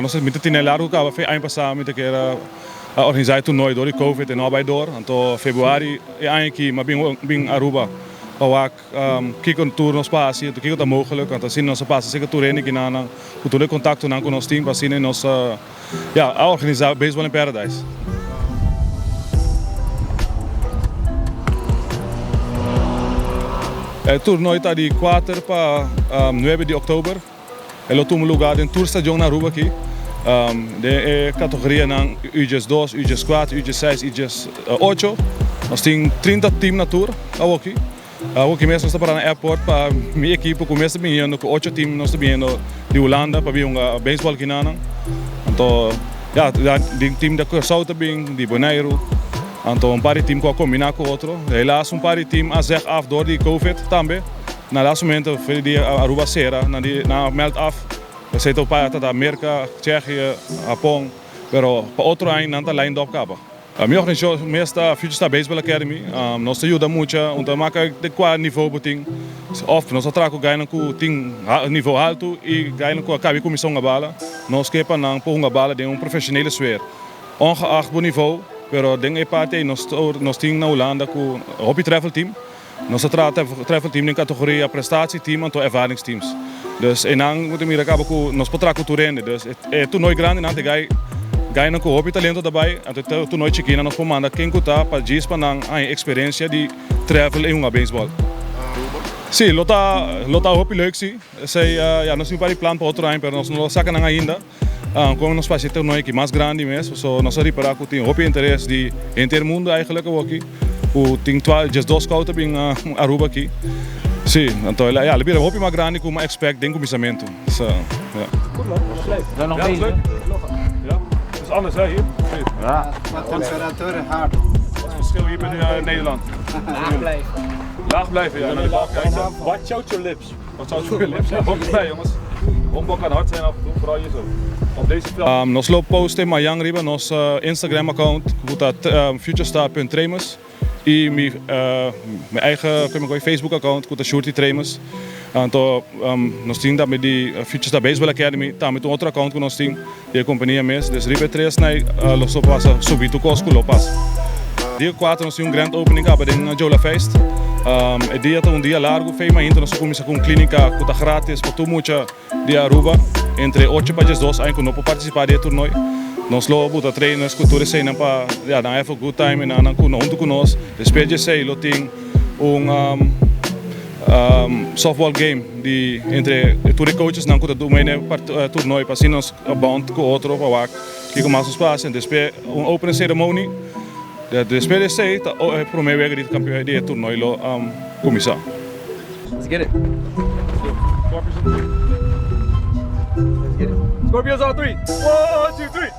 Nós muito tinha largo que foi ano passado muito que era organizar toernooi door die COVID en albei door. Então februari eigenlijk maar bing Aruba. Ook kijken een tour nos passie, toen kijken dat mogelijk, want dan zien onze passie zeker toerening in aan, toen ik contact toen aan ons team, pas zien in ons organisatie Baseball in Paradise. El toernooi está de 4 para 9 de oktober. El último lugar en Tour Stadion Aruba aqui. De categoria ng UJS 2, UJS 4, UJS 6, UJS 8. Nós temos 30 teams na tour, aqui. Aqui mesmo nós estamos para o airport para minha equipe começa vindo com 8 times nós estamos vindo de Holanda para ver baseball aqui na. Então, de time da Curaçao também, de Bonaire. Então, paar team com combinar com outro. Helaas paar team a zich af door die COVID também. Na laatste momento foi de Aruba Serra, na meld af. We zitten op pad da América, Tsjechië, Japão, pero para outro ano não está lá ainda acaba. A minha organização mesmo Future Star Baseball Academy, nos ajuda muito, então marca de qual nível boting. Of nós trago ganhando com ting nível alto e ganhando com a cabe comissão a bala. Nós que para não pôr uma bala de profissionele sfeer. Ongeacht o nível, pero ding parte nós temos na Holanda com hobby travel team. Nós travel team in categorie prestatieteam en ervaringsteams. Dus en dan moeten we hier ook nos potraco toerende. Dus het toernooi grande na de gai no hobby talento daarbij. En het toernooi chiquina nos pomanda quem kuta para dias para nang a experiência de travel em uma baseball. Sim, lota hobby leuk sim. Sei nós temos plan para outro ano, pero nós não saca nang ainda. Como nós fazemos toernooi que mais grande mesmo, so nós ali para que tem hobby interesse de inteiro mundo eigenlijk ook aqui. O tem 2 scouts em Aruba aqui. Sim, então ele vira hobby mais grande com uma expect ding comissamento. So, Goed man, leuk. Dan nog Ja, bezig. Ja, het is anders hè hier. Ja. Wat temperaturen hard. Wat is het verschil hier met Nederland? Laag blijven. Laag blijven, ja. Naar de bal kijken. Watch out your lips. Wat zou het voor je lips zijn? Hockey bij jongens. Honkbal kan hard zijn af en toe, vooral hier zo. Op deze veld. Nos loop posten in mijn riba, nos Instagram account, dat futurestar.trainers. E mijn eigen Facebook account, dat Shorty Trainers. Então, nós temos também de Future Star Baseball Academy, também tem outro account que nós temos, de companhia mesmo. Dus riba 3 nós só passa subir to Costco lopas. Dia 4 nós temos grand opening para em Jola Feest. O dia está dia largo, fez mas então nós começamos com clínica que está grátis para todo mundo de Aruba, entre 8 para 12 anos que não pode participar do torneio. Nós lobo da trainers, cultura cena para dar even good time en dan junto com nós. Depois de sei, lo tem softball game de entre tour coaches não que do meio torneio para assim nós bond com outro para lá que com mais espaço e depois open ceremony. Depois de sei, tá primeiro vez de campeão de torneio lo começar. Let's get it. Scorpions on 3. 1, 2, 3.